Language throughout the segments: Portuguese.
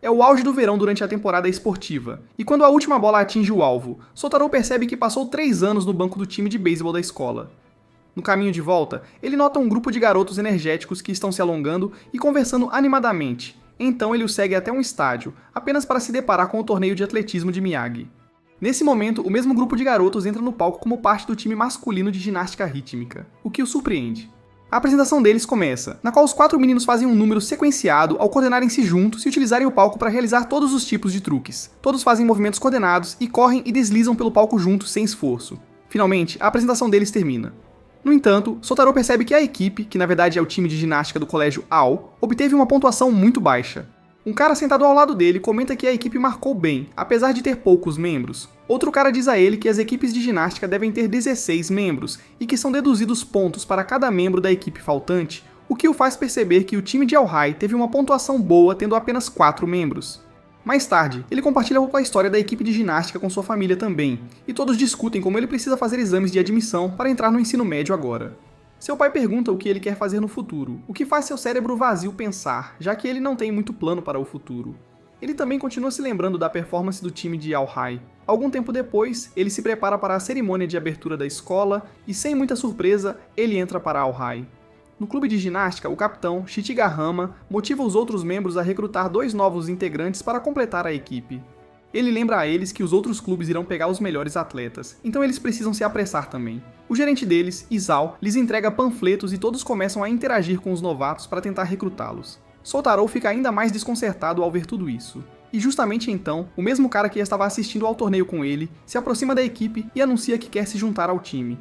É o auge do verão durante a temporada esportiva, e quando a última bola atinge o alvo, Shotaro percebe que passou 3 anos no banco do time de beisebol da escola. No caminho de volta, ele nota um grupo de garotos energéticos que estão se alongando e conversando animadamente. Então ele os segue até um estádio, apenas para se deparar com o torneio de atletismo de Miyagi. Nesse momento, o mesmo grupo de garotos entra no palco como parte do time masculino de ginástica rítmica, o que o surpreende. A apresentação deles começa, na qual os 4 meninos fazem um número sequenciado ao coordenarem-se juntos e utilizarem o palco para realizar todos os tipos de truques. Todos fazem movimentos coordenados e correm e deslizam pelo palco juntos sem esforço. Finalmente, a apresentação deles termina. No entanto, Shotaro percebe que a equipe, que na verdade é o time de ginástica do colégio Ao, obteve uma pontuação muito baixa. Um cara sentado ao lado dele comenta que a equipe marcou bem, apesar de ter poucos membros. Outro cara diz a ele que as equipes de ginástica devem ter 16 membros, e que são deduzidos pontos para cada membro da equipe faltante, o que o faz perceber que o time de Ao-Hai teve uma pontuação boa tendo apenas 4 membros. Mais tarde, ele compartilha a história da equipe de ginástica com sua família também, e todos discutem como ele precisa fazer exames de admissão para entrar no ensino médio agora. Seu pai pergunta o que ele quer fazer no futuro, o que faz seu cérebro vazio pensar, já que ele não tem muito plano para o futuro. Ele também continua se lembrando da performance do time de Ao-Hai. Algum tempo depois, ele se prepara para a cerimônia de abertura da escola e, sem muita surpresa, ele entra para Ao-Hai. No clube de ginástica, o capitão, Shichigahama, motiva os outros membros a recrutar 2 novos integrantes para completar a equipe. Ele lembra a eles que os outros clubes irão pegar os melhores atletas, então eles precisam se apressar também. O gerente deles, Isao, lhes entrega panfletos e todos começam a interagir com os novatos para tentar recrutá-los. Shotaro fica ainda mais desconcertado ao ver tudo isso. E justamente então, o mesmo cara que estava assistindo ao torneio com ele, se aproxima da equipe e anuncia que quer se juntar ao time.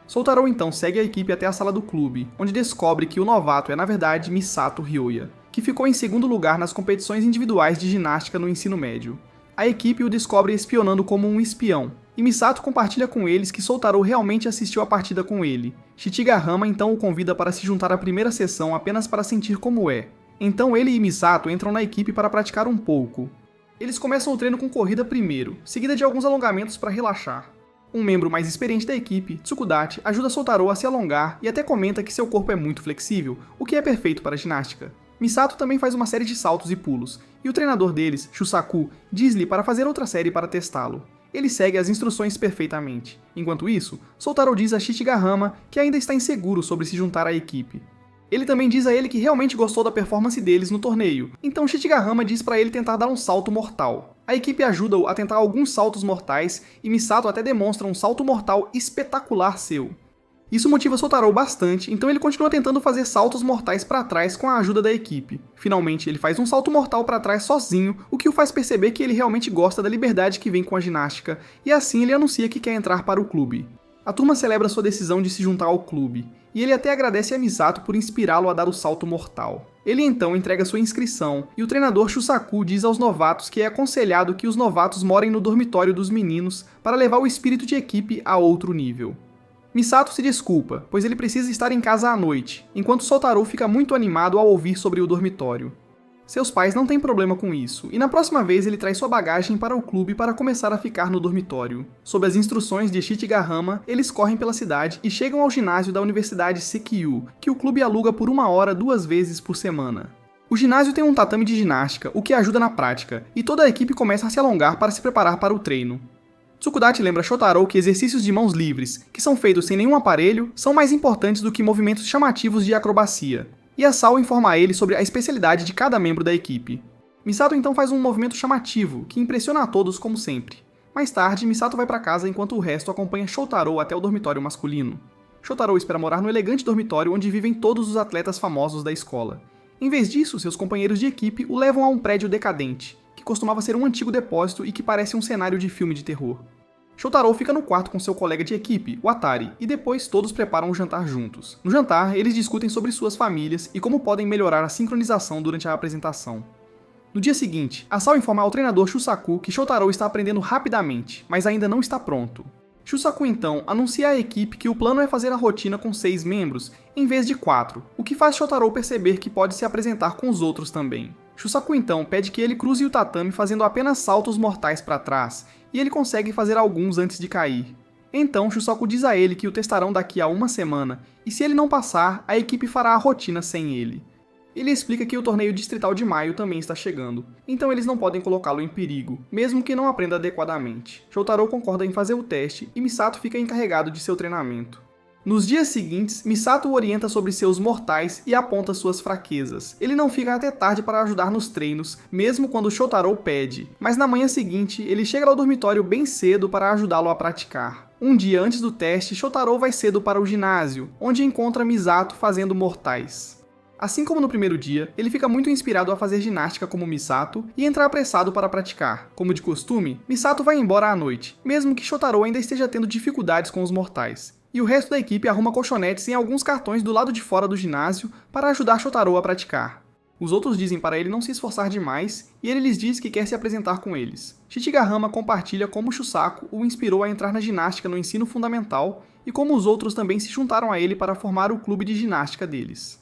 Shotaro então segue a equipe até a sala do clube, onde descobre que o novato é na verdade Misato Ryoya, que ficou em segundo lugar nas competições individuais de ginástica no ensino médio. A equipe o descobre espionando como um espião, e Misato compartilha com eles que Shotaro realmente assistiu a partida com ele. Shichigahama então o convida para se juntar à primeira sessão apenas para sentir como é. Então ele e Misato entram na equipe para praticar um pouco. Eles começam o treino com corrida primeiro, seguida de alguns alongamentos para relaxar. Um membro mais experiente da equipe, Tsukudachi, ajuda Shotaro a se alongar e até comenta que seu corpo é muito flexível, o que é perfeito para a ginástica. Misato também faz uma série de saltos e pulos, e o treinador deles, Shusaku, diz-lhe para fazer outra série para testá-lo. Ele segue as instruções perfeitamente. Enquanto isso, Shotaro diz a Shichigahama que ainda está inseguro sobre se juntar à equipe. Ele também diz a ele que realmente gostou da performance deles no torneio, então Shichigahama diz para ele tentar dar um salto mortal. A equipe ajuda-o a tentar alguns saltos mortais e Misato até demonstra um salto mortal espetacular seu. Isso motiva Shotaro bastante, então ele continua tentando fazer saltos mortais para trás com a ajuda da equipe. Finalmente, ele faz um salto mortal para trás sozinho, o que o faz perceber que ele realmente gosta da liberdade que vem com a ginástica, e assim ele anuncia que quer entrar para o clube. A turma celebra sua decisão de se juntar ao clube, e ele até agradece a Misato por inspirá-lo a dar o salto mortal. Ele então entrega sua inscrição, e o treinador Shusaku diz aos novatos que é aconselhado que os novatos morem no dormitório dos meninos para levar o espírito de equipe a outro nível. Misato se desculpa, pois ele precisa estar em casa à noite, enquanto Shotaro fica muito animado ao ouvir sobre o dormitório. Seus pais não têm problema com isso, e na próxima vez ele traz sua bagagem para o clube para começar a ficar no dormitório. Sob as instruções de Shichigahama, eles correm pela cidade e chegam ao ginásio da Universidade Seikyu, que o clube aluga por 1 hora 2 vezes por semana. O ginásio tem um tatame de ginástica, o que ajuda na prática, e toda a equipe começa a se alongar para se preparar para o treino. Tsukudachi lembra Shotaro que exercícios de mãos livres, que são feitos sem nenhum aparelho, são mais importantes do que movimentos chamativos de acrobacia. E Asao informa a ele sobre a especialidade de cada membro da equipe. Misato então faz um movimento chamativo, que impressiona a todos como sempre. Mais tarde, Misato vai para casa enquanto o resto acompanha Shotaro até o dormitório masculino. Shotaro espera morar no elegante dormitório onde vivem todos os atletas famosos da escola. Em vez disso, seus companheiros de equipe o levam a um prédio decadente, que costumava ser um antigo depósito e que parece um cenário de filme de terror. Shotaro fica no quarto com seu colega de equipe, o Atari, e depois todos preparam um jantar juntos. No jantar, eles discutem sobre suas famílias e como podem melhorar a sincronização durante a apresentação. No dia seguinte, Asao informa ao treinador Shusaku que Shotaro está aprendendo rapidamente, mas ainda não está pronto. Shusaku então anuncia à equipe que o plano é fazer a rotina com 6 membros, em vez de 4, o que faz Shotaro perceber que pode se apresentar com os outros também. Shusaku então pede que ele cruze o tatame fazendo apenas saltos mortais para trás, e ele consegue fazer alguns antes de cair. Então Shusaku diz a ele que o testarão daqui a 1 semana, e se ele não passar, a equipe fará a rotina sem ele. Ele explica que o torneio distrital de maio também está chegando, então eles não podem colocá-lo em perigo, mesmo que não aprenda adequadamente. Shotaro concorda em fazer o teste e Misato fica encarregado de seu treinamento. Nos dias seguintes, Misato o orienta sobre seus mortais e aponta suas fraquezas. Ele não fica até tarde para ajudar nos treinos, mesmo quando Shotaro pede, mas na manhã seguinte ele chega ao dormitório bem cedo para ajudá-lo a praticar. Um dia antes do teste, Shotaro vai cedo para o ginásio, onde encontra Misato fazendo mortais. Assim como no primeiro dia, ele fica muito inspirado a fazer ginástica como Misato e entra apressado para praticar. Como de costume, Misato vai embora à noite, mesmo que Shotaro ainda esteja tendo dificuldades com os mortais. E o resto da equipe arruma colchonetes em alguns cartões do lado de fora do ginásio para ajudar Shotaro a praticar. Os outros dizem para ele não se esforçar demais e ele lhes diz que quer se apresentar com eles. Shichigahama compartilha como Shusaku o inspirou a entrar na ginástica no ensino fundamental e como os outros também se juntaram a ele para formar o clube de ginástica deles.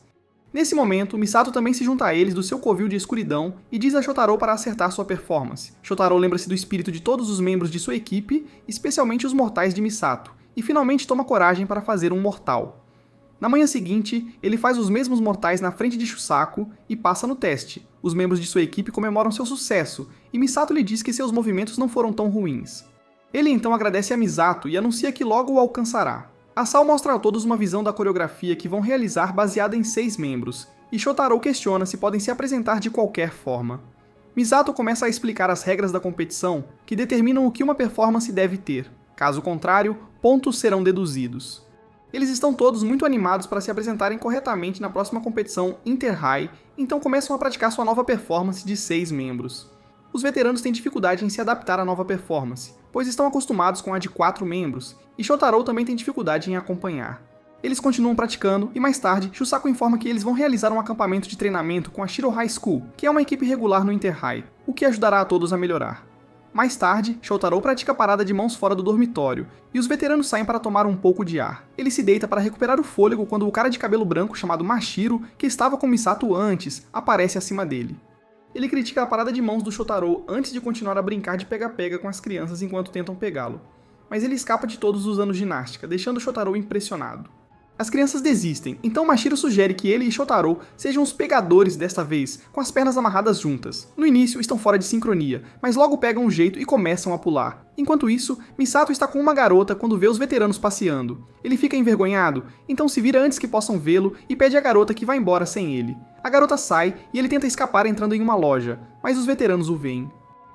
Nesse momento, Misato também se junta a eles do seu covil de escuridão e diz a Shotaro para acertar sua performance. Shotaro lembra-se do espírito de todos os membros de sua equipe, especialmente os mortais de Misato, e finalmente toma coragem para fazer um mortal. Na manhã seguinte, ele faz os mesmos mortais na frente de Shusaku e passa no teste. Os membros de sua equipe comemoram seu sucesso, e Misato lhe diz que seus movimentos não foram tão ruins. Ele então agradece a Misato e anuncia que logo o alcançará. A Sal mostra a todos uma visão da coreografia que vão realizar baseada em 6 membros, e Shotaro questiona se podem se apresentar de qualquer forma. Misato começa a explicar as regras da competição que determinam o que uma performance deve ter. Caso contrário, pontos serão deduzidos. Eles estão todos muito animados para se apresentarem corretamente na próxima competição Inter-High, então começam a praticar sua nova performance de 6 membros. Os veteranos têm dificuldade em se adaptar à nova performance, pois estão acostumados com a de 4 membros, e Shotaro também tem dificuldade em acompanhar. Eles continuam praticando e mais tarde, Shusaku informa que eles vão realizar um acampamento de treinamento com a Shiro High School, que é uma equipe regular no Inter-High, o que ajudará a todos a melhorar. Mais tarde, Shotaro pratica a parada de mãos fora do dormitório, e os veteranos saem para tomar um pouco de ar. Ele se deita para recuperar o fôlego quando o cara de cabelo branco chamado Mashiro, que estava com Misato antes, aparece acima dele. Ele critica a parada de mãos do Shotaro antes de continuar a brincar de pega-pega com as crianças enquanto tentam pegá-lo, mas ele escapa de todos usando ginástica, deixando Shotaro impressionado. As crianças desistem, então Mashiro sugere que ele e Shotaro sejam os pegadores desta vez, com as pernas amarradas juntas. No início estão fora de sincronia, mas logo pegam um jeito e começam a pular. Enquanto isso, Misato está com uma garota quando vê os veteranos passeando. Ele fica envergonhado, então se vira antes que possam vê-lo e pede à garota que vá embora sem ele. A garota sai e ele tenta escapar entrando em uma loja, mas os veteranos o veem.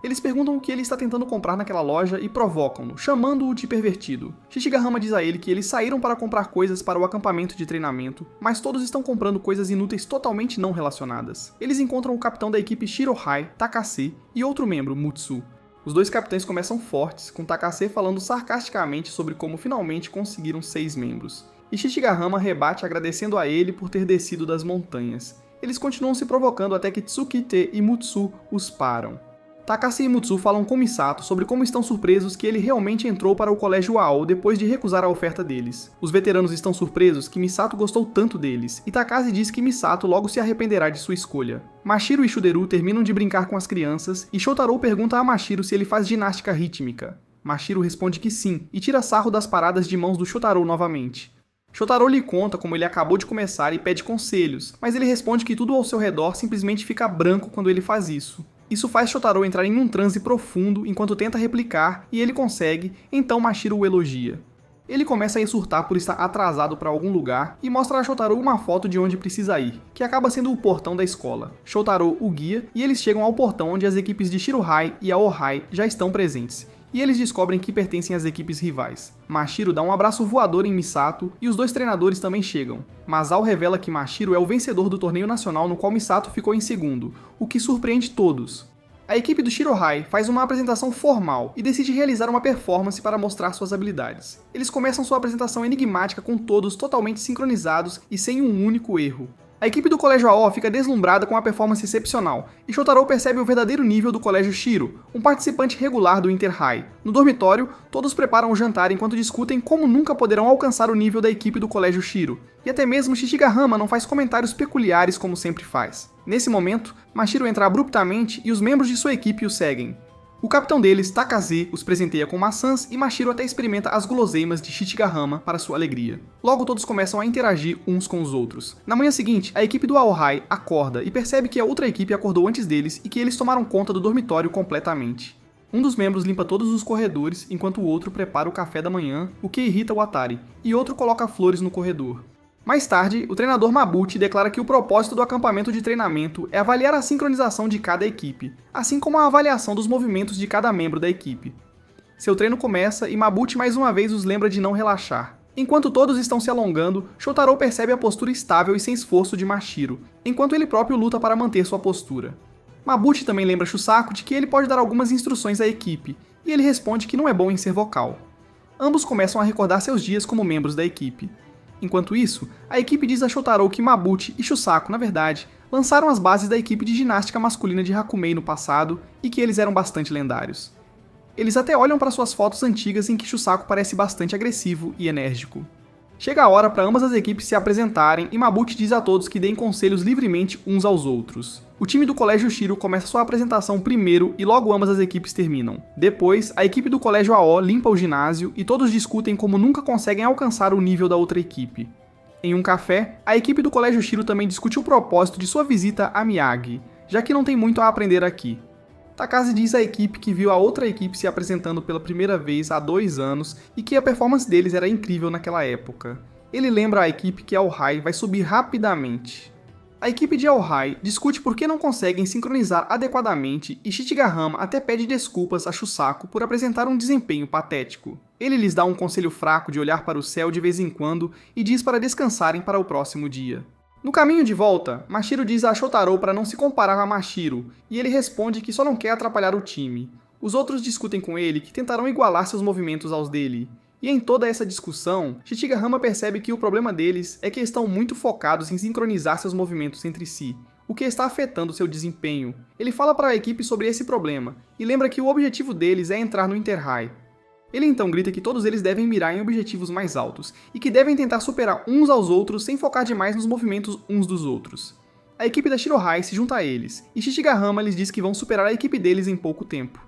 Eles perguntam o que ele está tentando comprar naquela loja e provocam-no, chamando-o de pervertido. Shichigahama diz a ele que eles saíram para comprar coisas para o acampamento de treinamento, mas todos estão comprando coisas inúteis totalmente não relacionadas. Eles encontram o capitão da equipe Shirohai, Takase, e outro membro, Mutsu. Os dois capitães começam fortes, com Takase falando sarcasticamente sobre como finalmente conseguiram 6 membros. E Shichigahama rebate agradecendo a ele por ter descido das montanhas. Eles continuam se provocando até que Tsukite e Mutsu os param. Takase e Mutsu falam com Misato sobre como estão surpresos que ele realmente entrou para o colégio AO depois de recusar a oferta deles. Os veteranos estão surpresos que Misato gostou tanto deles, e Takase diz que Misato logo se arrependerá de sua escolha. Mashiro e Shuderu terminam de brincar com as crianças, e Shotaro pergunta a Mashiro se ele faz ginástica rítmica. Mashiro responde que sim, e tira sarro das paradas de mãos do Shotaro novamente. Shotaro lhe conta como ele acabou de começar e pede conselhos, mas ele responde que tudo ao seu redor simplesmente fica branco quando ele faz isso. Isso faz Shotaro entrar em um transe profundo enquanto tenta replicar, e ele consegue, então Mashiro o elogia. Ele começa a surtar por estar atrasado para algum lugar e mostra a Shotaro uma foto de onde precisa ir, que acaba sendo o portão da escola. Shotaro o guia e eles chegam ao portão onde as equipes de Shirohai e Aohai já estão presentes, e eles descobrem que pertencem às equipes rivais. Mashiro dá um abraço voador em Misato e os dois treinadores também chegam. Masao revela que Mashiro é o vencedor do torneio nacional no qual Misato ficou em segundo, o que surpreende todos. A equipe do Shirohai faz uma apresentação formal e decide realizar uma performance para mostrar suas habilidades. Eles começam sua apresentação enigmática com todos totalmente sincronizados e sem um único erro. A equipe do Colégio AO fica deslumbrada com a performance excepcional, e Shotaro percebe o verdadeiro nível do Colégio Shiro, um participante regular do Inter-High. No dormitório, todos preparam o jantar enquanto discutem como nunca poderão alcançar o nível da equipe do Colégio Shiro, e até mesmo Shichigahama não faz comentários peculiares como sempre faz. Nesse momento, Mashiro entra abruptamente e os membros de sua equipe o seguem. O capitão deles, Takaze, os presenteia com maçãs e Mashiro até experimenta as guloseimas de Shichigahama para sua alegria. Logo todos começam a interagir uns com os outros. Na manhã seguinte, a equipe do Aohai acorda e percebe que a outra equipe acordou antes deles e que eles tomaram conta do dormitório completamente. Um dos membros limpa todos os corredores, enquanto o outro prepara o café da manhã, o que irrita o Atari, e outro coloca flores no corredor. Mais tarde, o treinador Mabuchi declara que o propósito do acampamento de treinamento é avaliar a sincronização de cada equipe, assim como a avaliação dos movimentos de cada membro da equipe. Seu treino começa e Mabuchi mais uma vez os lembra de não relaxar. Enquanto todos estão se alongando, Shotaro percebe a postura estável e sem esforço de Mashiro, enquanto ele próprio luta para manter sua postura. Mabuchi também lembra Shusaku de que ele pode dar algumas instruções à equipe, e ele responde que não é bom em ser vocal. Ambos começam a recordar seus dias como membros da equipe. Enquanto isso, a equipe diz a Shotaro que Mabuchi e Shusaku, na verdade, lançaram as bases da equipe de ginástica masculina de Hakumei no passado e que eles eram bastante lendários. Eles até olham para suas fotos antigas em que Shusaku parece bastante agressivo e enérgico. Chega a hora para ambas as equipes se apresentarem e Mabuchi diz a todos que deem conselhos livremente uns aos outros. O time do Colégio Shiro começa sua apresentação primeiro e logo ambas as equipes terminam. Depois, a equipe do Colégio Ao limpa o ginásio e todos discutem como nunca conseguem alcançar o nível da outra equipe. Em um café, a equipe do Colégio Shiro também discute o propósito de sua visita a Miyagi, já que não tem muito a aprender aqui. Takaze diz à equipe que viu a outra equipe se apresentando pela primeira vez há 2 anos e que a performance deles era incrível naquela época. Ele lembra à equipe que Aohai vai subir rapidamente. A equipe de Aohai discute por que não conseguem sincronizar adequadamente e Shichigahama até pede desculpas a Shusaku por apresentar um desempenho patético. Ele lhes dá um conselho fraco de olhar para o céu de vez em quando e diz para descansarem para o próximo dia. No caminho de volta, Mashiro diz a Shotaro para não se comparar a Mashiro, e ele responde que só não quer atrapalhar o time. Os outros discutem com ele que tentarão igualar seus movimentos aos dele. E em toda essa discussão, Shichigahama percebe que o problema deles é que estão muito focados em sincronizar seus movimentos entre si, o que está afetando seu desempenho. Ele fala para a equipe sobre esse problema, e lembra que o objetivo deles é entrar no Inter-High. Ele então grita que todos eles devem mirar em objetivos mais altos, e que devem tentar superar uns aos outros sem focar demais nos movimentos uns dos outros. A equipe da Shirohai se junta a eles, e Shichigahama lhes diz que vão superar a equipe deles em pouco tempo.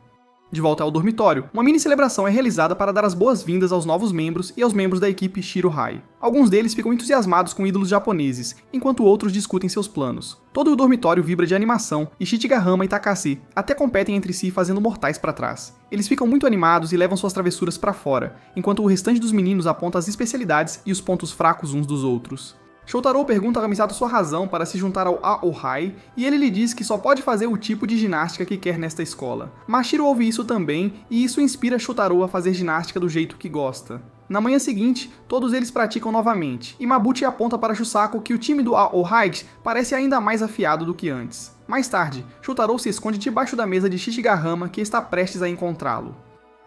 De volta ao dormitório, uma mini celebração é realizada para dar as boas-vindas aos novos membros e aos membros da equipe Shirohai. Alguns deles ficam entusiasmados com ídolos japoneses, enquanto outros discutem seus planos. Todo o dormitório vibra de animação e Shichigahama e Takashi até competem entre si fazendo mortais para trás. Eles ficam muito animados e levam suas travessuras para fora, enquanto o restante dos meninos aponta as especialidades e os pontos fracos uns dos outros. Shotaro pergunta a Misato sua razão para se juntar ao Aohai, e ele lhe diz que só pode fazer o tipo de ginástica que quer nesta escola. Mashiro ouve isso também, e isso inspira Shotaro a fazer ginástica do jeito que gosta. Na manhã seguinte, todos eles praticam novamente, e Mabuchi aponta para Shusaku que o time do Aohai parece ainda mais afiado do que antes. Mais tarde, Shotaro se esconde debaixo da mesa de Shichigahama, que está prestes a encontrá-lo.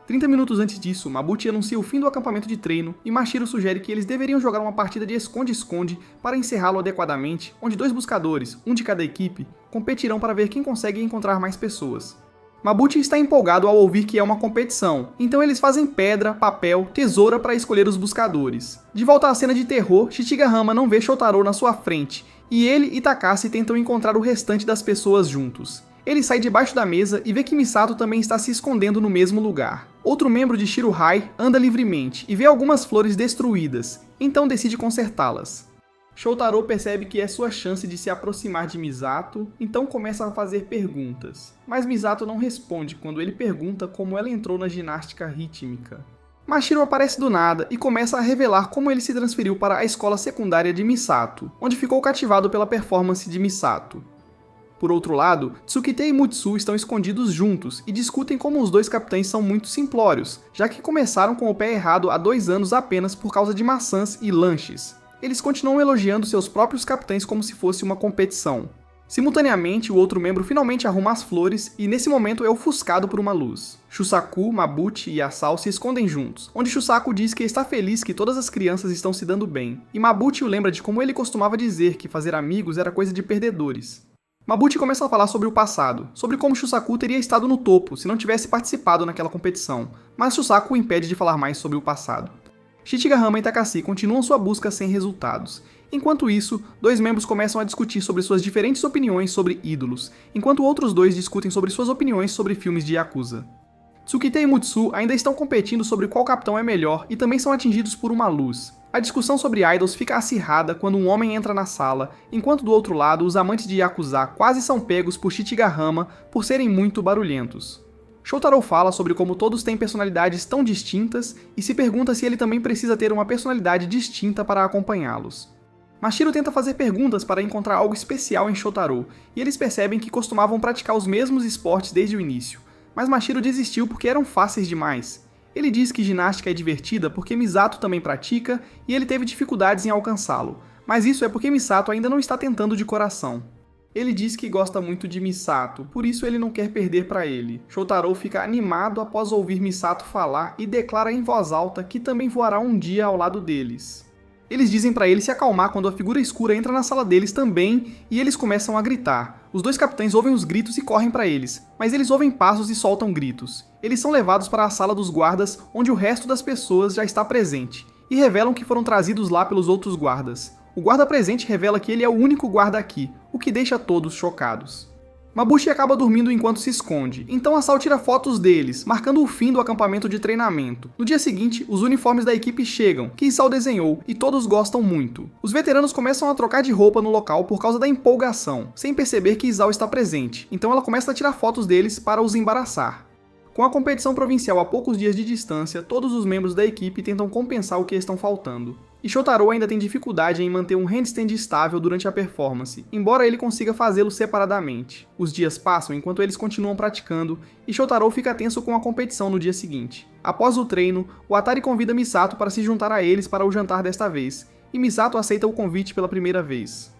30 minutos antes disso, Mabuchi anuncia o fim do acampamento de treino e Mashiro sugere que eles deveriam jogar uma partida de esconde-esconde para encerrá-lo adequadamente, onde 2 buscadores, um de cada equipe, competirão para ver quem consegue encontrar mais pessoas. Mabuchi está empolgado ao ouvir que é uma competição, então eles fazem pedra, papel, tesoura para escolher os buscadores. De volta à cena de terror, Shichigahama não vê Shotaro na sua frente, e ele e Takashi tentam encontrar o restante das pessoas juntos. Ele sai debaixo da mesa e vê que Misato também está se escondendo no mesmo lugar. Outro membro de Shirohai anda livremente e vê algumas flores destruídas, então decide consertá-las. Shotaro percebe que é sua chance de se aproximar de Misato, então começa a fazer perguntas. Mas Misato não responde quando ele pergunta como ela entrou na ginástica rítmica. Mashiro aparece do nada e começa a revelar como ele se transferiu para a escola secundária de Misato, onde ficou cativado pela performance de Misato. Por outro lado, Tsukite e Mutsu estão escondidos juntos e discutem como os 2 capitães são muito simplórios, já que começaram com o pé errado há 2 anos apenas por causa de maçãs e lanches. Eles continuam elogiando seus próprios capitães como se fosse uma competição. Simultaneamente, o outro membro finalmente arruma as flores e nesse momento é ofuscado por uma luz. Shusaku, Mabuchi e Asao se escondem juntos, onde Shusaku diz que está feliz que todas as crianças estão se dando bem, e Mabuchi o lembra de como ele costumava dizer que fazer amigos era coisa de perdedores. Mabuchi começa a falar sobre o passado, sobre como Shusaku teria estado no topo se não tivesse participado naquela competição, mas Shusaku o impede de falar mais sobre o passado. Shichigahama e Takashi continuam sua busca sem resultados, Enquanto isso, dois membros começam a discutir sobre suas diferentes opiniões sobre ídolos, enquanto outros dois discutem sobre suas opiniões sobre filmes de Yakuza. Tsukite e Mutsu ainda estão competindo sobre qual capitão é melhor e também são atingidos por uma luz. A discussão sobre idols fica acirrada quando um homem entra na sala, enquanto do outro lado os amantes de Yakuza quase são pegos por Shichigahama por serem muito barulhentos. Shotaro fala sobre como todos têm personalidades tão distintas e se pergunta se ele também precisa ter uma personalidade distinta para acompanhá-los. Mashiro tenta fazer perguntas para encontrar algo especial em Shotaro, e eles percebem que costumavam praticar os mesmos esportes desde o início, mas Mashiro desistiu porque eram fáceis demais. Ele diz que ginástica é divertida porque Misato também pratica e ele teve dificuldades em alcançá-lo, mas isso é porque Misato ainda não está tentando de coração. Ele diz que gosta muito de Misato, por isso ele não quer perder para ele. Shotaro fica animado após ouvir Misato falar e declara em voz alta que também voará um dia ao lado deles. Eles dizem para ele se acalmar quando a figura escura entra na sala deles também e eles começam a gritar. Os dois capitães ouvem os gritos e correm para eles, mas eles ouvem passos e soltam gritos. Eles são levados para a sala dos guardas, onde o resto das pessoas já está presente, e revelam que foram trazidos lá pelos outros guardas. O guarda presente revela que ele é o único guarda aqui, o que deixa todos chocados. Mabushi acaba dormindo enquanto se esconde, então a Sal tira fotos deles, marcando o fim do acampamento de treinamento. No dia seguinte, os uniformes da equipe chegam, que Sal desenhou, e todos gostam muito. Os veteranos começam a trocar de roupa no local por causa da empolgação, sem perceber que Isao está presente, então ela começa a tirar fotos deles para os embaraçar. Com a competição provincial a poucos dias de distância, todos os membros da equipe tentam compensar o que estão faltando. E Shotaro ainda tem dificuldade em manter um handstand estável durante a performance, embora ele consiga fazê-lo separadamente. Os dias passam enquanto eles continuam praticando, e Shotaro fica tenso com a competição no dia seguinte. Após o treino, o Atari convida Misato para se juntar a eles para o jantar desta vez, e Misato aceita o convite pela primeira vez.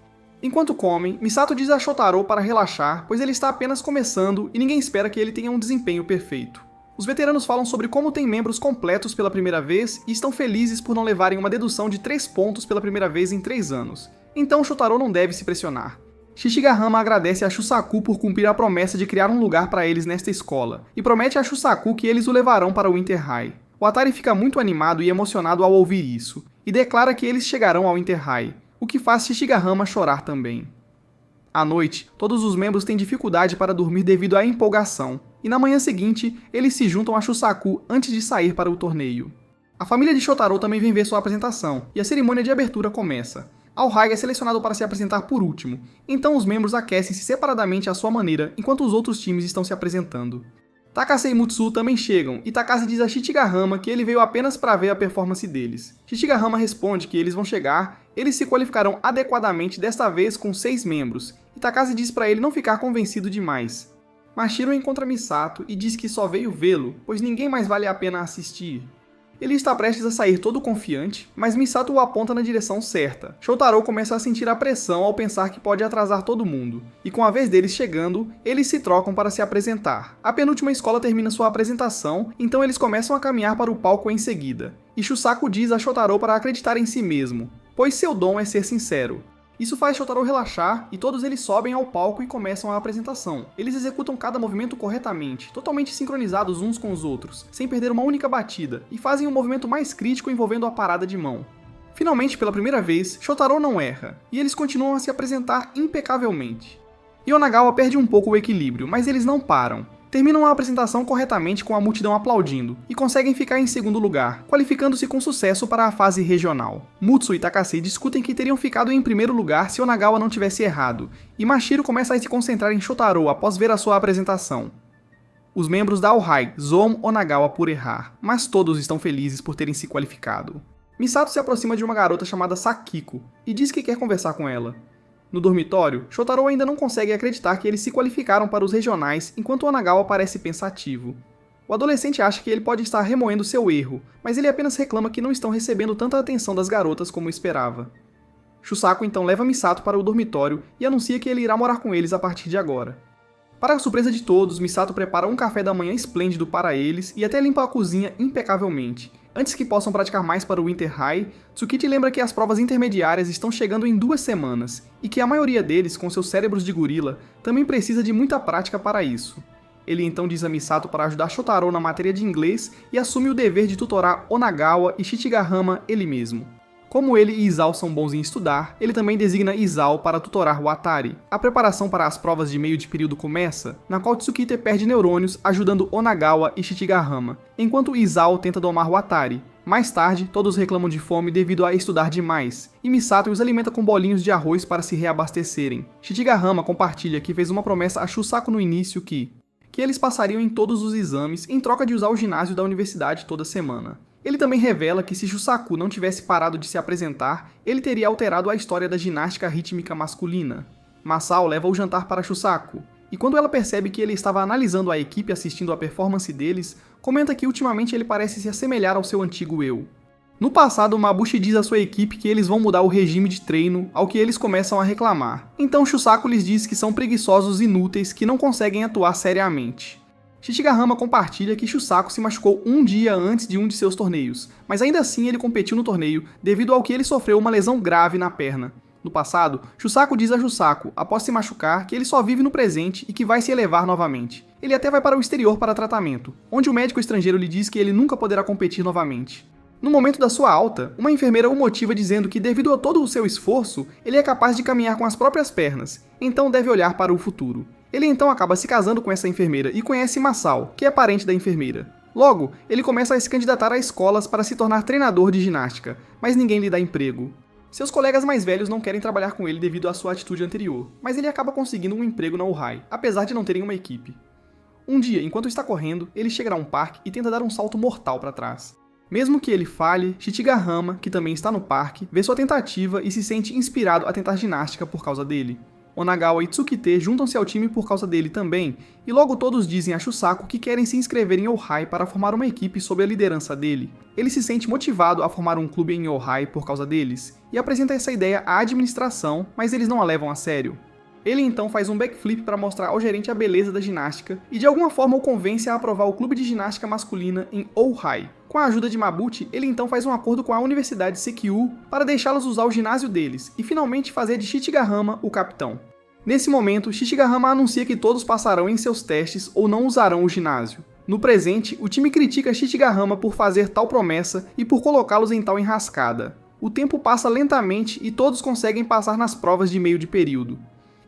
Enquanto comem, Misato diz a Shotaro para relaxar, pois ele está apenas começando e ninguém espera que ele tenha um desempenho perfeito. Os veteranos falam sobre como têm membros completos pela primeira vez e estão felizes por não levarem uma dedução de 3 pontos pela primeira vez em 3 anos. Então Shotaro não deve se pressionar. Shichigahama agradece a Shusaku por cumprir a promessa de criar um lugar para eles nesta escola, e promete a Shusaku que eles o levarão para o Winter High. O Atari fica muito animado e emocionado ao ouvir isso, e declara que eles chegarão ao Winter High, o que faz Shichigahama chorar também. À noite, todos os membros têm dificuldade para dormir devido à empolgação, e na manhã seguinte, eles se juntam a Shusaku antes de sair para o torneio. A família de Shotaro também vem ver sua apresentação, e a cerimônia de abertura começa. Aohage é selecionado para se apresentar por último, então os membros aquecem-se separadamente à sua maneira enquanto os outros times estão se apresentando. Takase e Mutsu também chegam, e Takase diz a Shichigahama que ele veio apenas para ver a performance deles. Shichigahama responde que eles vão chegar, eles se qualificarão adequadamente desta vez com 6 membros, e Takase diz para ele não ficar convencido demais. Mashiro encontra Misato e diz que só veio vê-lo, pois ninguém mais vale a pena assistir. Ele está prestes a sair todo confiante, mas Misato o aponta na direção certa. Shotaro começa a sentir a pressão ao pensar que pode atrasar todo mundo, e com a vez deles chegando, eles se trocam para se apresentar. A penúltima escola termina sua apresentação, então eles começam a caminhar para o palco em seguida. E Shusaku diz a Shotaro para acreditar em si mesmo, pois seu dom é ser sincero. Isso faz Shotaro relaxar e todos eles sobem ao palco e começam a apresentação. Eles executam cada movimento corretamente, totalmente sincronizados uns com os outros, sem perder uma única batida, e fazem o movimento mais crítico envolvendo a parada de mão. Finalmente, pela primeira vez, Shotaro não erra, e eles continuam a se apresentar impecavelmente. Yonagawa perde um pouco o equilíbrio, mas eles não param. Terminam a apresentação corretamente com a multidão aplaudindo, e conseguem ficar em segundo lugar, qualificando-se com sucesso para a fase regional. Mutsu e Takase discutem que teriam ficado em primeiro lugar se Onagawa não tivesse errado, e Mashiro começa a se concentrar em Shotaro após ver a sua apresentação. Os membros da Aohai zoam Onagawa por errar, mas todos estão felizes por terem se qualificado. Misato se aproxima de uma garota chamada Sakiko, e diz que quer conversar com ela. No dormitório, Shotaro ainda não consegue acreditar que eles se qualificaram para os regionais enquanto Onagawa parece pensativo. O adolescente acha que ele pode estar remoendo seu erro, mas ele apenas reclama que não estão recebendo tanta atenção das garotas como esperava. Shusaku então leva Misato para o dormitório e anuncia que ele irá morar com eles a partir de agora. Para a surpresa de todos, Misato prepara um café da manhã esplêndido para eles e até limpa a cozinha impecavelmente. Antes que possam praticar mais para o Winter High, Tsukite lembra que as provas intermediárias estão chegando em 2 semanas, e que a maioria deles, com seus cérebros de gorila, também precisa de muita prática para isso. Ele então diz a Misato para ajudar Shotaro na matéria de inglês e assume o dever de tutorar Onagawa e Shichigahama ele mesmo. Como ele e Isao são bons em estudar, ele também designa Isao para tutorar o Atari. A preparação para as provas de meio de período começa, na qual Tsukite perde neurônios ajudando Onagawa e Shichigahama, enquanto Isao tenta domar o Atari. Mais tarde, todos reclamam de fome devido a estudar demais, e Misato os alimenta com bolinhos de arroz para se reabastecerem. Shichigahama compartilha que fez uma promessa a Shusaku no início que eles passariam em todos os exames em troca de usar o ginásio da universidade toda semana. Ele também revela que se Shusaku não tivesse parado de se apresentar, ele teria alterado a história da ginástica rítmica masculina. Masao leva o jantar para Shusaku, e quando ela percebe que ele estava analisando a equipe assistindo a performance deles, comenta que ultimamente ele parece se assemelhar ao seu antigo eu. No passado, Mabuchi diz à sua equipe que eles vão mudar o regime de treino, ao que eles começam a reclamar. Então Shusaku lhes diz que são preguiçosos e inúteis que não conseguem atuar seriamente. Shichigahama compartilha que Shusaku se machucou um dia antes de um de seus torneios, mas ainda assim ele competiu no torneio devido ao que ele sofreu uma lesão grave na perna. No passado, Shusaku diz a Shusaku, após se machucar, que ele só vive no presente e que vai se elevar novamente. Ele até vai para o exterior para tratamento, onde o médico estrangeiro lhe diz que ele nunca poderá competir novamente. No momento da sua alta, uma enfermeira o motiva dizendo que devido a todo o seu esforço, ele é capaz de caminhar com as próprias pernas, então deve olhar para o futuro. Ele então acaba se casando com essa enfermeira e conhece Masao, que é parente da enfermeira. Logo, ele começa a se candidatar a escolas para se tornar treinador de ginástica, mas ninguém lhe dá emprego. Seus colegas mais velhos não querem trabalhar com ele devido à sua atitude anterior, mas ele acaba conseguindo um emprego na Ohai, apesar de não terem uma equipe. Um dia, enquanto está correndo, ele chega a um parque e tenta dar um salto mortal para trás. Mesmo que ele falhe, Shichigahama, que também está no parque, vê sua tentativa e se sente inspirado a tentar ginástica por causa dele. Onagawa e Tsukite juntam-se ao time por causa dele também, e logo todos dizem a Shusaku que querem se inscrever em Ohai para formar uma equipe sob a liderança dele. Ele se sente motivado a formar um clube em Ohai por causa deles, e apresenta essa ideia à administração, mas eles não a levam a sério. Ele então faz um backflip para mostrar ao gerente a beleza da ginástica, e de alguma forma o convence a aprovar o clube de ginástica masculina em Ohai. Com a ajuda de Mabuchi, ele então faz um acordo com a Universidade Seikyu para deixá-los usar o ginásio deles, e finalmente fazer de Shichigahama o capitão. Nesse momento, Shichigahama anuncia que todos passarão em seus testes ou não usarão o ginásio. No presente, o time critica Shichigahama por fazer tal promessa e por colocá-los em tal enrascada. O tempo passa lentamente e todos conseguem passar nas provas de meio de período.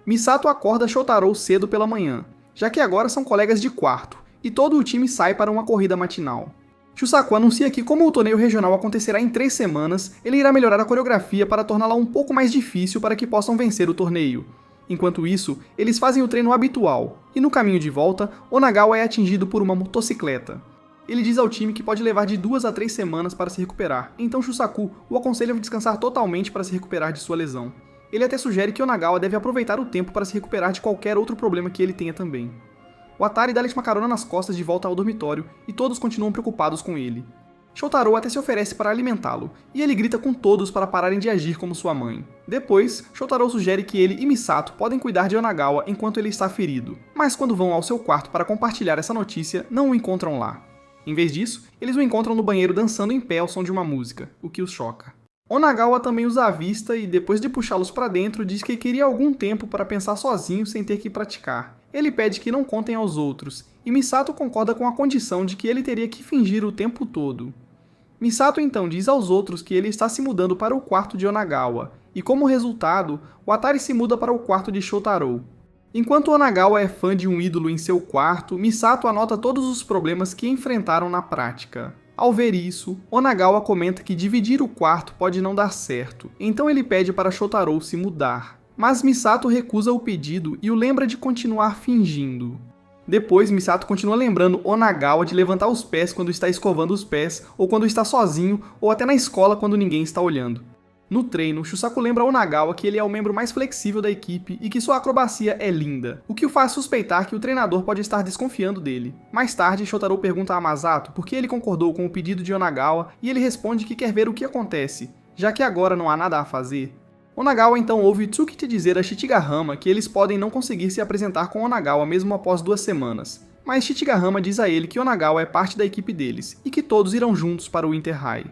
Misato acorda Shotaro cedo pela manhã, já que agora são colegas de quarto, e todo o time sai para uma corrida matinal. Shusaku anuncia que como o torneio regional acontecerá em 3 semanas, ele irá melhorar a coreografia para torná-la um pouco mais difícil para que possam vencer o torneio. Enquanto isso, eles fazem o treino habitual, e no caminho de volta, Onagawa é atingido por uma motocicleta. Ele diz ao time que pode levar de 2 a 3 semanas para se recuperar, então Shusaku o aconselha a descansar totalmente para se recuperar de sua lesão. Ele até sugere que Onagawa deve aproveitar o tempo para se recuperar de qualquer outro problema que ele tenha também. O Atari dá-lhe uma carona nas costas de volta ao dormitório e todos continuam preocupados com ele. Shotaro até se oferece para alimentá-lo, e ele grita com todos para pararem de agir como sua mãe. Depois, Shotaro sugere que ele e Misato podem cuidar de Onagawa enquanto ele está ferido, mas quando vão ao seu quarto para compartilhar essa notícia, não o encontram lá. Em vez disso, eles o encontram no banheiro dançando em pé ao som de uma música, o que os choca. Onagawa também os avista e, depois de puxá-los para dentro, diz que queria algum tempo para pensar sozinho sem ter que praticar. Ele pede que não contem aos outros, e Misato concorda com a condição de que ele teria que fingir o tempo todo. Misato então diz aos outros que ele está se mudando para o quarto de Onagawa, e como resultado, o Atari se muda para o quarto de Shotaro. Enquanto Onagawa é fã de um ídolo em seu quarto, Misato anota todos os problemas que enfrentaram na prática. Ao ver isso, Onagawa comenta que dividir o quarto pode não dar certo, então ele pede para Shotaro se mudar. Mas Misato recusa o pedido e o lembra de continuar fingindo. Depois, Misato continua lembrando Onagawa de levantar os pés quando está escovando os pés, ou quando está sozinho, ou até na escola quando ninguém está olhando. No treino, Shusaku lembra Onagawa que ele é o membro mais flexível da equipe e que sua acrobacia é linda, o que o faz suspeitar que o treinador pode estar desconfiando dele. Mais tarde, Shotaro pergunta a Masato por que ele concordou com o pedido de Onagawa e ele responde que quer ver o que acontece, já que agora não há nada a fazer. Onagawa então ouve Tsukite dizer a Shichigahama que eles podem não conseguir se apresentar com Onagawa mesmo após 2 semanas, mas Shichigahama diz a ele que Onagawa é parte da equipe deles e que todos irão juntos para o Inter-High.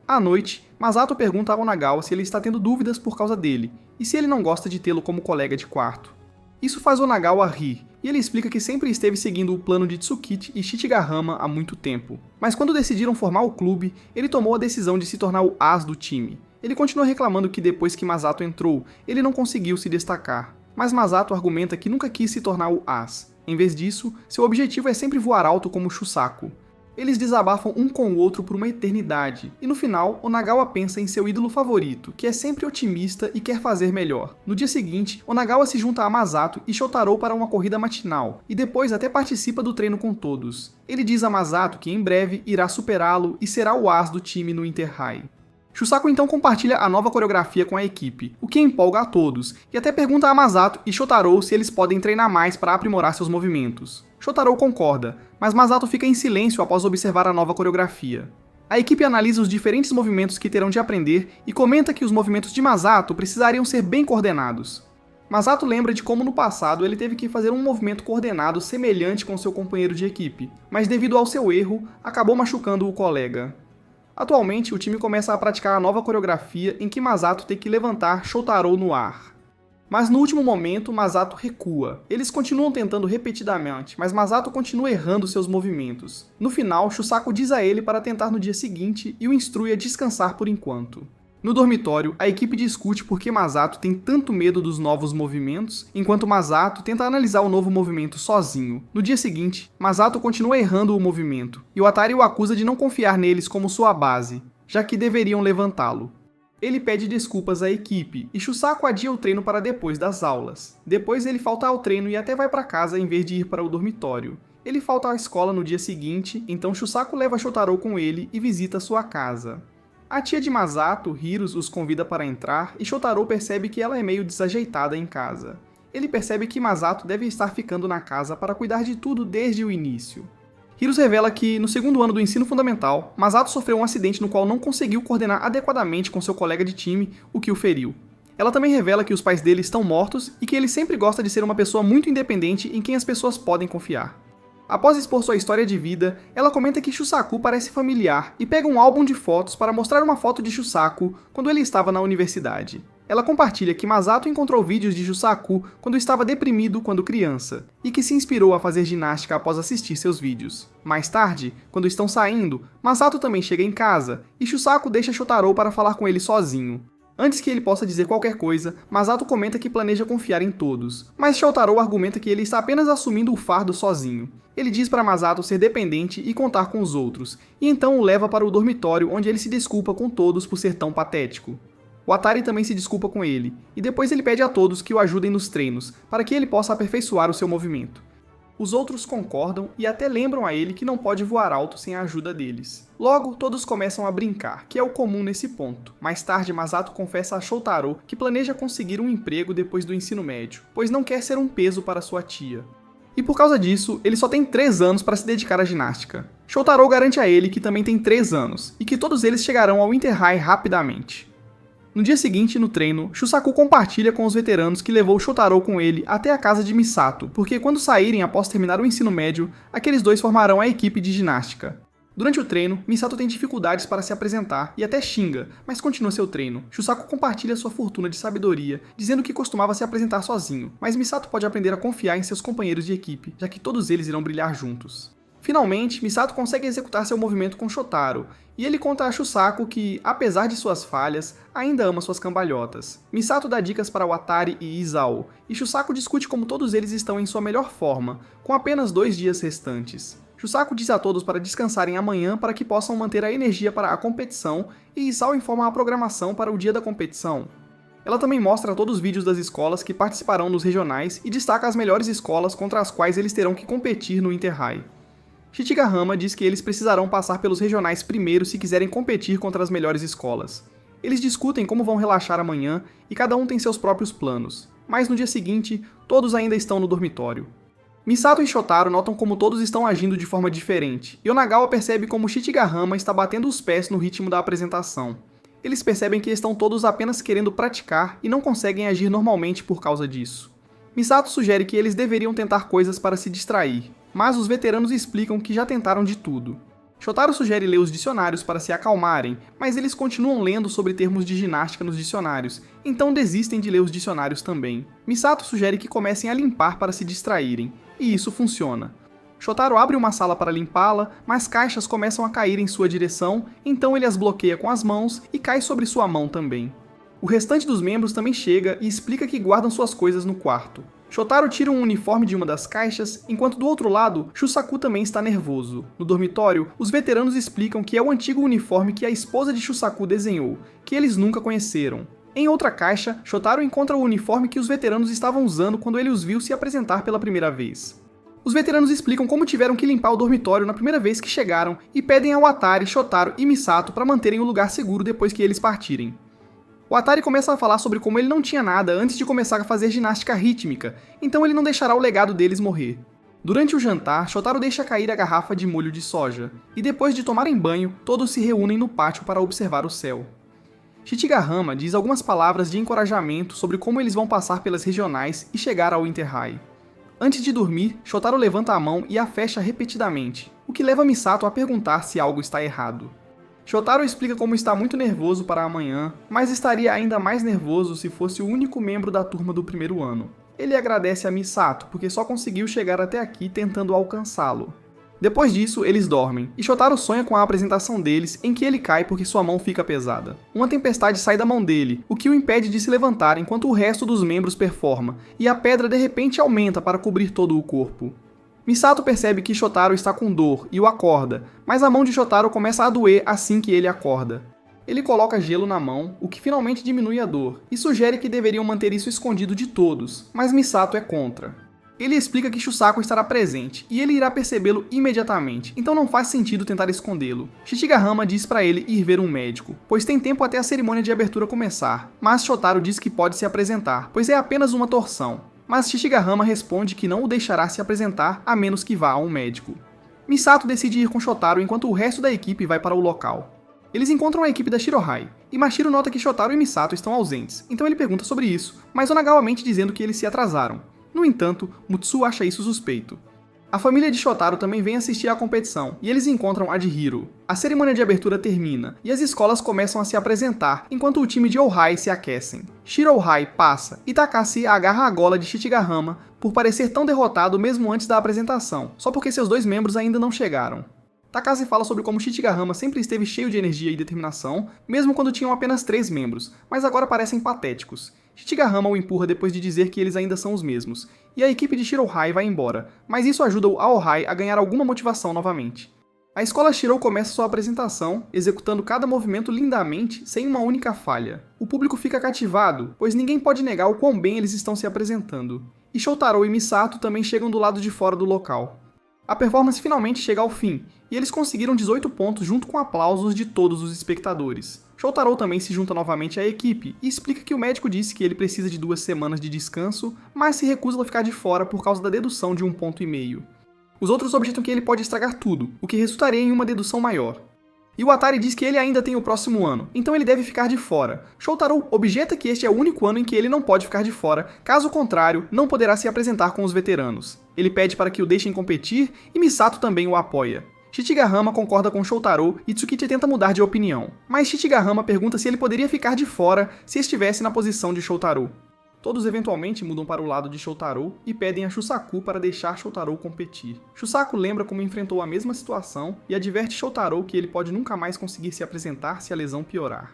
À noite, Masato pergunta a Onagawa se ele está tendo dúvidas por causa dele, e se ele não gosta de tê-lo como colega de quarto. Isso faz Onagawa rir, e ele explica que sempre esteve seguindo o plano de Tsukite e Shichigahama há muito tempo. Mas quando decidiram formar o clube, ele tomou a decisão de se tornar o as do time. Ele continua reclamando que depois que Masato entrou, ele não conseguiu se destacar, mas Masato argumenta que nunca quis se tornar o as. Em vez disso, seu objetivo é sempre voar alto como Shusaku. Eles desabafam um com o outro por uma eternidade, e no final, Onagawa pensa em seu ídolo favorito, que é sempre otimista e quer fazer melhor. No dia seguinte, Onagawa se junta a Masato e Shotaro para uma corrida matinal, e depois até participa do treino com todos. Ele diz a Masato que em breve irá superá-lo e será o as do time no Inter-High. Shusaku então compartilha a nova coreografia com a equipe, o que empolga a todos, e até pergunta a Masato e Shotaro se eles podem treinar mais para aprimorar seus movimentos. Shotaro concorda, mas Masato fica em silêncio após observar a nova coreografia. A equipe analisa os diferentes movimentos que terão de aprender e comenta que os movimentos de Masato precisariam ser bem coordenados. Masato lembra de como no passado ele teve que fazer um movimento coordenado semelhante com seu companheiro de equipe, mas devido ao seu erro, acabou machucando o colega. Atualmente, o time começa a praticar a nova coreografia em que Masato tem que levantar Shotaro no ar. Mas no último momento, Masato recua. Eles continuam tentando repetidamente, mas Masato continua errando seus movimentos. No final, Shusaku diz a ele para tentar no dia seguinte e o instrui a descansar por enquanto. No dormitório, a equipe discute por que Masato tem tanto medo dos novos movimentos, enquanto Masato tenta analisar o novo movimento sozinho. No dia seguinte, Masato continua errando o movimento, e o Atari o acusa de não confiar neles como sua base, já que deveriam levantá-lo. Ele pede desculpas à equipe, e Shusaku adia o treino para depois das aulas. Depois ele falta ao treino e até vai para casa em vez de ir para o dormitório. Ele falta à escola no dia seguinte, então Shusaku leva Shotaro com ele e visita sua casa. A tia de Masato, Hirus, os convida para entrar e Shotaro percebe que ela é meio desajeitada em casa. Ele percebe que Masato deve estar ficando na casa para cuidar de tudo desde o início. Hirus revela que, no segundo ano do ensino fundamental, Masato sofreu um acidente no qual não conseguiu coordenar adequadamente com seu colega de time, o que o feriu. Ela também revela que os pais dele estão mortos e que ele sempre gosta de ser uma pessoa muito independente em quem as pessoas podem confiar. Após expor sua história de vida, ela comenta que Shusaku parece familiar e pega um álbum de fotos para mostrar uma foto de Shusaku quando ele estava na universidade. Ela compartilha que Masato encontrou vídeos de Shusaku quando estava deprimido quando criança, e que se inspirou a fazer ginástica após assistir seus vídeos. Mais tarde, quando estão saindo, Masato também chega em casa, e Shusaku deixa Shotaro para falar com ele sozinho. Antes que ele possa dizer qualquer coisa, Masato comenta que planeja confiar em todos, mas Shotaro argumenta que ele está apenas assumindo o fardo sozinho. Ele diz para Masato ser dependente e contar com os outros, e então o leva para o dormitório onde ele se desculpa com todos por ser tão patético. O Atari também se desculpa com ele, e depois ele pede a todos que o ajudem nos treinos, para que ele possa aperfeiçoar o seu movimento. Os outros concordam e até lembram a ele que não pode voar alto sem a ajuda deles. Logo, todos começam a brincar, que é o comum nesse ponto. Mais tarde, Masato confessa a Shotaro que planeja conseguir um emprego depois do ensino médio, pois não quer ser um peso para sua tia. E por causa disso, ele só tem 3 anos para se dedicar à ginástica. Shotaro garante a ele que também tem 3 anos, e que todos eles chegarão ao Inter-High rapidamente. No dia seguinte, no treino, Shusaku compartilha com os veteranos que levou Shotaro com ele até a casa de Misato, porque quando saírem após terminar o ensino médio, aqueles dois formarão a equipe de ginástica. Durante o treino, Misato tem dificuldades para se apresentar e até xinga, mas continua seu treino. Shusaku compartilha sua fortuna de sabedoria, dizendo que costumava se apresentar sozinho, mas Misato pode aprender a confiar em seus companheiros de equipe, já que todos eles irão brilhar juntos. Finalmente, Misato consegue executar seu movimento com Shotaro, e ele conta a Shusaku que, apesar de suas falhas, ainda ama suas cambalhotas. Misato dá dicas para o Atari e Isao, e Shusaku discute como todos eles estão em sua melhor forma, com apenas 2 dias restantes. Shusaku diz a todos para descansarem amanhã para que possam manter a energia para a competição, e Isao informa a programação para o dia da competição. Ela também mostra todos os vídeos das escolas que participarão nos regionais e destaca as melhores escolas contra as quais eles terão que competir no Inter-High. Shichigahama diz que eles precisarão passar pelos regionais primeiro se quiserem competir contra as melhores escolas. Eles discutem como vão relaxar amanhã e cada um tem seus próprios planos, mas no dia seguinte, todos ainda estão no dormitório. Misato e Shotaro notam como todos estão agindo de forma diferente, e Onagawa percebe como Shichigahama está batendo os pés no ritmo da apresentação. Eles percebem que estão todos apenas querendo praticar e não conseguem agir normalmente por causa disso. Misato sugere que eles deveriam tentar coisas para se distrair, mas os veteranos explicam que já tentaram de tudo. Shotaro sugere ler os dicionários para se acalmarem, mas eles continuam lendo sobre termos de ginástica nos dicionários, então desistem de ler os dicionários também. Misato sugere que comecem a limpar para se distraírem, e isso funciona. Shotaro abre uma sala para limpá-la, mas caixas começam a cair em sua direção, então ele as bloqueia com as mãos e cai sobre sua mão também. O restante dos membros também chega e explica que guardam suas coisas no quarto. Shotaro tira um uniforme de uma das caixas, enquanto do outro lado, Shusaku também está nervoso. No dormitório, os veteranos explicam que é o antigo uniforme que a esposa de Shusaku desenhou, que eles nunca conheceram. Em outra caixa, Shotaro encontra o uniforme que os veteranos estavam usando quando ele os viu se apresentar pela primeira vez. Os veteranos explicam como tiveram que limpar o dormitório na primeira vez que chegaram e pedem ao Atari, Shotaro e Misato para manterem o lugar seguro depois que eles partirem. O Atari começa a falar sobre como ele não tinha nada antes de começar a fazer ginástica rítmica, então ele não deixará o legado deles morrer. Durante o jantar, Shotaro deixa cair a garrafa de molho de soja, e depois de tomarem banho, todos se reúnem no pátio para observar o céu. Shichigahama diz algumas palavras de encorajamento sobre como eles vão passar pelas regionais e chegar ao Inter-High. Antes de dormir, Shotaro levanta a mão e a fecha repetidamente, o que leva Misato a perguntar se algo está errado. Shotaro explica como está muito nervoso para amanhã, mas estaria ainda mais nervoso se fosse o único membro da turma do primeiro ano. Ele agradece a Misato porque só conseguiu chegar até aqui tentando alcançá-lo. Depois disso, eles dormem, e Shotaro sonha com a apresentação deles, em que ele cai porque sua mão fica pesada. Uma tempestade sai da mão dele, o que o impede de se levantar enquanto o resto dos membros performa, e a pedra de repente aumenta para cobrir todo o corpo. Misato percebe que Shotaro está com dor e o acorda, mas a mão de Shotaro começa a doer assim que ele acorda. Ele coloca gelo na mão, o que finalmente diminui a dor, e sugere que deveriam manter isso escondido de todos, mas Misato é contra. Ele explica que Shusaku estará presente, e ele irá percebê-lo imediatamente, então não faz sentido tentar escondê-lo. Shichigahama diz para ele ir ver um médico, pois tem tempo até a cerimônia de abertura começar, mas Shotaro diz que pode se apresentar, pois é apenas uma torção. Mas Shichigahama responde que não o deixará se apresentar a menos que vá a um médico. Misato decide ir com Shotaro enquanto o resto da equipe vai para o local. Eles encontram a equipe da Shirohai, e Mashiro nota que Shotaro e Misato estão ausentes, então ele pergunta sobre isso, mas Onagawa mente dizendo que eles se atrasaram. No entanto, Mutsu acha isso suspeito. A família de Shotaro também vem assistir à competição, e eles encontram a de Hiro. A cerimônia de abertura termina, e as escolas começam a se apresentar, enquanto o time de Ohai se aquecem. Shirohai passa, e Takashi agarra a gola de Shichigahama por parecer tão derrotado mesmo antes da apresentação, só porque seus dois membros ainda não chegaram. Takashi fala sobre como Shichigahama sempre esteve cheio de energia e determinação, mesmo quando tinham apenas 3 membros, mas agora parecem patéticos. Shichigahama o empurra depois de dizer que eles ainda são os mesmos, e a equipe de Shirohai vai embora, mas isso ajuda a Ohai a ganhar alguma motivação novamente. A escola Shirou começa sua apresentação, executando cada movimento lindamente, sem uma única falha. O público fica cativado, pois ninguém pode negar o quão bem eles estão se apresentando. E Shotaro e Misato também chegam do lado de fora do local. A performance finalmente chega ao fim, e eles conseguiram 18 pontos junto com aplausos de todos os espectadores. Shotaro também se junta novamente à equipe e explica que o médico disse que ele precisa de 2 semanas de descanso, mas se recusa a ficar de fora por causa da dedução de 1,5 ponto. Os outros objetam que ele pode estragar tudo, o que resultaria em uma dedução maior. E o Atari diz que ele ainda tem o próximo ano, então ele deve ficar de fora. Shotaro objeta que este é o único ano em que ele não pode ficar de fora, caso contrário, não poderá se apresentar com os veteranos. Ele pede para que o deixem competir e Misato também o apoia. Shichigahama concorda com Shotaro e Tsukichi tenta mudar de opinião, mas Shichigahama pergunta se ele poderia ficar de fora se estivesse na posição de Shotaro. Todos eventualmente mudam para o lado de Shotaro e pedem a Shusaku para deixar Shotaro competir. Shusaku lembra como enfrentou a mesma situação e adverte Shotaro que ele pode nunca mais conseguir se apresentar se a lesão piorar.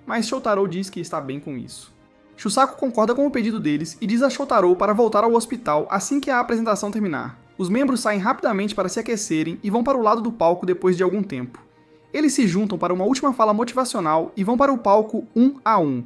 Mas Shotaro diz que está bem com isso. Shusaku concorda com o pedido deles e diz a Shotaro para voltar ao hospital assim que a apresentação terminar. Os membros saem rapidamente para se aquecerem e vão para o lado do palco depois de algum tempo. Eles se juntam para uma última fala motivacional e vão para o palco 1 a 1.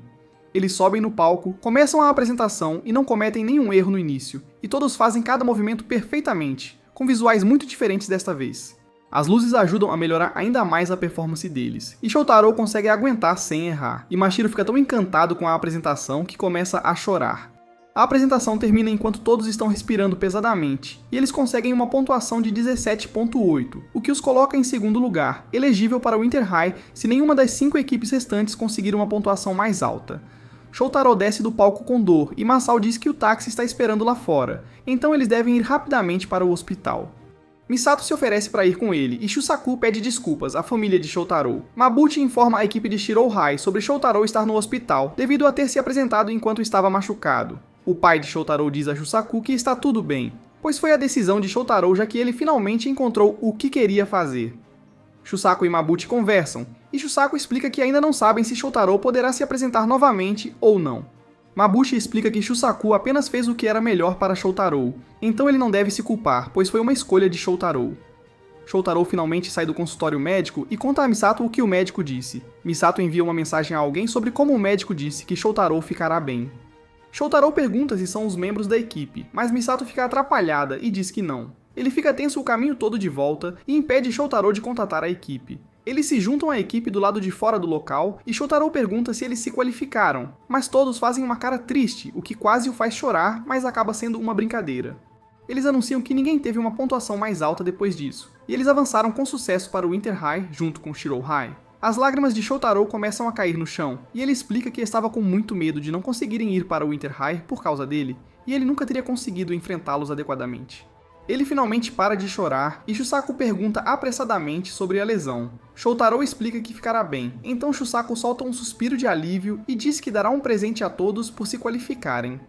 Eles sobem no palco, começam a apresentação e não cometem nenhum erro no início, e todos fazem cada movimento perfeitamente, com visuais muito diferentes desta vez. As luzes ajudam a melhorar ainda mais a performance deles, e Shotaro consegue aguentar sem errar, e Mashiro fica tão encantado com a apresentação que começa a chorar. A apresentação termina enquanto todos estão respirando pesadamente, e eles conseguem uma pontuação de 17,8, o que os coloca em segundo lugar, elegível para o Inter-High se nenhuma das 5 equipes restantes conseguir uma pontuação mais alta. Shotaro desce do palco com dor e Masao diz que o táxi está esperando lá fora, então eles devem ir rapidamente para o hospital. Misato se oferece para ir com ele e Shusaku pede desculpas à família de Shotaro. Mabuchi informa a equipe de Shirohai sobre Shotaro estar no hospital devido a ter se apresentado enquanto estava machucado. O pai de Shotaro diz a Shusaku que está tudo bem. pois foi a decisão de Shotaro, já que ele finalmente encontrou o que queria fazer. Shusaku e Mabuchi conversam, e Shusaku explica que ainda não sabem se Shotaro poderá se apresentar novamente ou não. Mabuchi explica que Shusaku apenas fez o que era melhor para Shotaro, então ele não deve se culpar, pois foi uma escolha de Shotaro. Shotaro finalmente sai do consultório médico e conta a Misato o que o médico disse. Misato envia uma mensagem a alguém sobre como o médico disse que Shotaro ficará bem. Shotaro pergunta se são os membros da equipe, mas Misato fica atrapalhada e diz que não. Ele fica tenso o caminho todo de volta e impede Shotaro de contatar a equipe. Eles se juntam à equipe do lado de fora do local e Shotaro pergunta se eles se qualificaram, mas todos fazem uma cara triste, o que quase o faz chorar, mas acaba sendo uma brincadeira. Eles anunciam que ninguém teve uma pontuação mais alta depois disso, e eles avançaram com sucesso para o Inter High junto com Shirou High. As lágrimas de Shotaro começam a cair no chão, e ele explica que estava com muito medo de não conseguirem ir para o Inter High por causa dele, e ele nunca teria conseguido enfrentá-los adequadamente. Ele finalmente para de chorar e Shusaku pergunta apressadamente sobre a lesão. Shotaro explica que ficará bem, então Shusaku solta um suspiro de alívio e diz que dará um presente a todos por se qualificarem.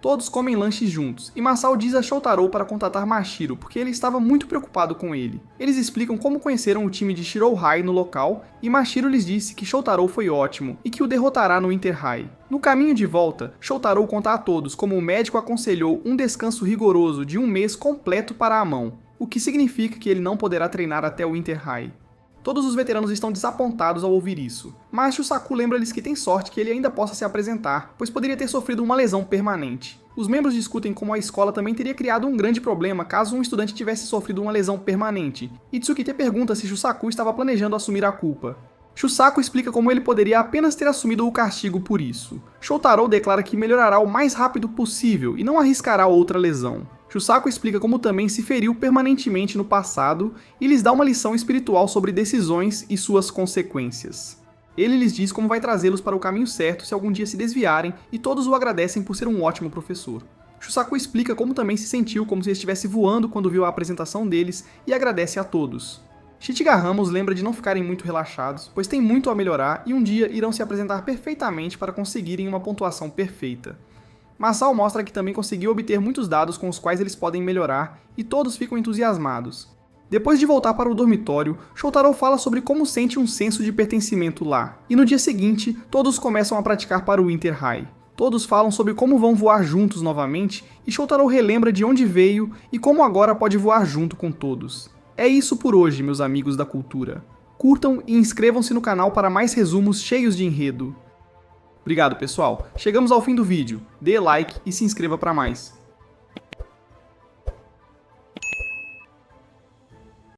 Todos comem lanches juntos, e Masao diz a Shotaro para contatar Mashiro, porque ele estava muito preocupado com ele. Eles explicam como conheceram o time de Shirou High no local, e Mashiro lhes disse que Shotaro foi ótimo, e que o derrotará no Inter High. No caminho de volta, Shotaro conta a todos como o médico aconselhou um descanso rigoroso de 1 mês completo para a mão, o que significa que ele não poderá treinar até o Inter High. Todos os veteranos estão desapontados ao ouvir isso, mas Shusaku lembra-lhes que tem sorte que ele ainda possa se apresentar, pois poderia ter sofrido uma lesão permanente. Os membros discutem como a escola também teria criado um grande problema caso um estudante tivesse sofrido uma lesão permanente, e Tsukite pergunta se Shusaku estava planejando assumir a culpa. Shusaku explica como ele poderia apenas ter assumido o castigo por isso. Shotaro declara que melhorará o mais rápido possível e não arriscará outra lesão. Shusaku explica como também se feriu permanentemente no passado e lhes dá uma lição espiritual sobre decisões e suas consequências. Ele lhes diz como vai trazê-los para o caminho certo se algum dia se desviarem e todos o agradecem por ser um ótimo professor. Shusaku explica como também se sentiu como se estivesse voando quando viu a apresentação deles e agradece a todos. Shichiga Ramos lembra de não ficarem muito relaxados, pois tem muito a melhorar e um dia irão se apresentar perfeitamente para conseguirem uma pontuação perfeita. Masao mostra que também conseguiu obter muitos dados com os quais eles podem melhorar e todos ficam entusiasmados. Depois de voltar para o dormitório, Shotaro fala sobre como sente um senso de pertencimento lá, e no dia seguinte, todos começam a praticar para o Inter High. Todos falam sobre como vão voar juntos novamente, e Shotaro relembra de onde veio e como agora pode voar junto com todos. É isso por hoje, meus amigos da cultura. Curtam e inscrevam-se no canal para mais resumos cheios de enredo. Obrigado, pessoal. Chegamos ao fim do vídeo. Dê like e se inscreva para mais.